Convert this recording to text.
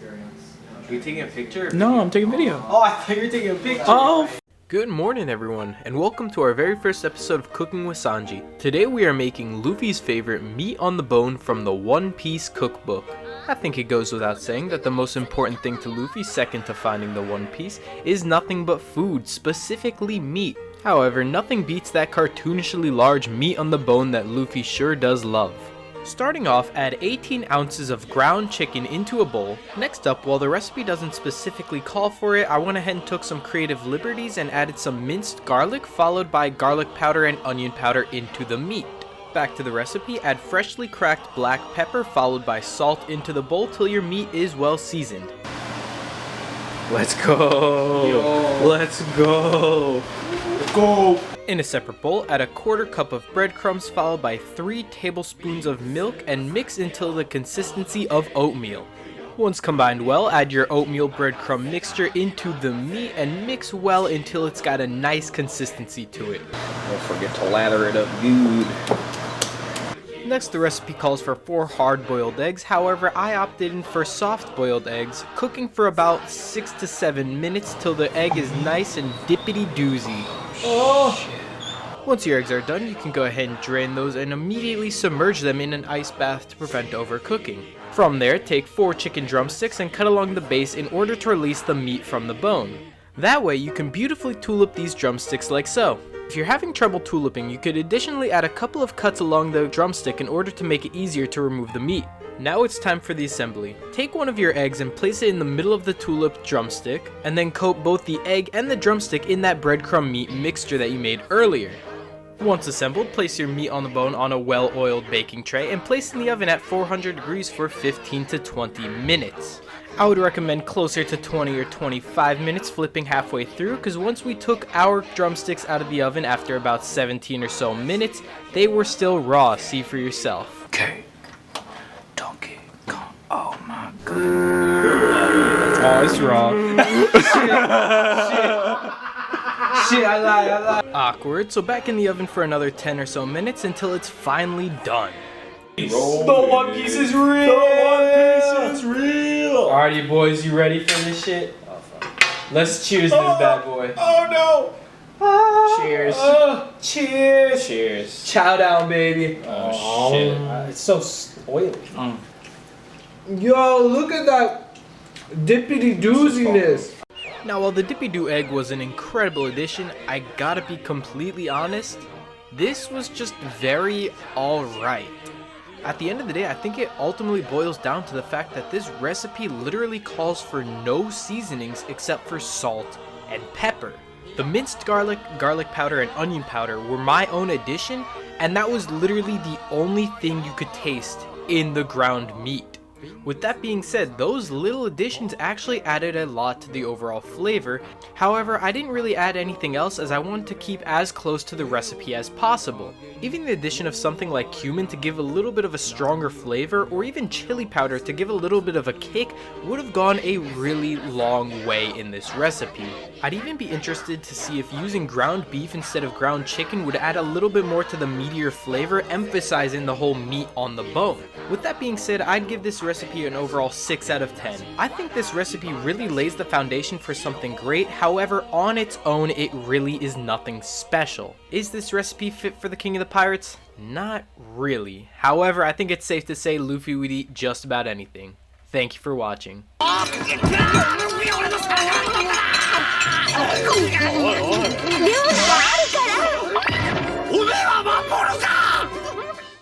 Are you taking a picture? No, I'm taking a video. Oh, I thought you were taking a picture. Oh. Good morning everyone, and welcome to our very first episode of Cooking with Sanji. Today we are making Luffy's favorite meat on the bone from the One Piece Cookbook. I think it goes without saying that the most important thing to Luffy, second to finding the One Piece, is nothing but food, specifically meat. However, nothing beats that cartoonishly large meat on the bone that Luffy sure does love. Starting off, add 18 ounces of ground chicken into a bowl. Next up, while the recipe doesn't specifically call for it, I went ahead and took some creative liberties and added some minced garlic, followed by garlic powder and onion powder into the meat. Back to the recipe, add freshly cracked black pepper followed by salt into the bowl till your meat is well seasoned. Let's go! Yo. Let's go! Let's go! In a separate bowl, add a quarter cup of breadcrumbs followed by 3 tablespoons of milk and mix until the consistency of oatmeal. Once combined well, add your oatmeal breadcrumb mixture into the meat and mix well until it's got a nice consistency to it. Don't forget to lather it up good. Next, the recipe calls for 4 hard-boiled eggs, however I opted in for soft-boiled eggs, cooking for about 6 to 7 minutes till the egg is nice and dippity-doozy. Oh! Once your eggs are done, you can go ahead and drain those and immediately submerge them in an ice bath to prevent overcooking. From there, take 4 chicken drumsticks and cut along the base in order to release the meat from the bone. That way, you can beautifully tulip these drumsticks like so. If you're having trouble tuliping, you could additionally add a couple of cuts along the drumstick in order to make it easier to remove the meat. Now it's time for the assembly. Take one of your eggs and place it in the middle of the tulip drumstick, and then coat both the egg and the drumstick in that breadcrumb meat mixture that you made earlier. Once assembled, place your meat on the bone on a well-oiled baking tray and place in the oven at 400 degrees for 15 to 20 minutes. I would recommend closer to 20 or 25 minutes, flipping halfway through, because once we took our drumsticks out of the oven after about 17 or so minutes, they were still raw. See for yourself. Okay. Donkey Kong. Oh my god. Oh, it's raw. Shit, I lied. Awkward, so back in the oven for another 10 or so minutes until it's finally done. The One Piece is real! The One Piece is real! Alrighty, boys, you ready for this shit? Oh, fuck. Let's cheers this bad boy. Oh no! Cheers. Cheers! Cheers. Chow down, baby. Oh shit. It's so oily. Yo, look at that dippity dooziness. Now, while the Dippy Doo egg was an incredible addition, I gotta be completely honest, this was just very alright. At the end of the day, I think it ultimately boils down to the fact that this recipe literally calls for no seasonings except for salt and pepper. The minced garlic, garlic powder, and onion powder were my own addition, and that was literally the only thing you could taste in the ground meat. With that being said, those little additions actually added a lot to the overall flavor. However, I didn't really add anything else as I wanted to keep as close to the recipe as possible. Even the addition of something like cumin to give a little bit of a stronger flavor, or even chili powder to give a little bit of a kick, would have gone a really long way in this recipe. I'd even be interested to see if using ground beef instead of ground chicken would add a little bit more to the meatier flavor, emphasizing the whole meat on the bone. With that being said, I'd give this recipe an overall 6 out of 10. I think this recipe really lays the foundation for something great, however, on its own, it really is nothing special. Is this recipe fit for the King of the Pirates? Not really. However, I think it's safe to say Luffy would eat just about anything. Thank you for watching.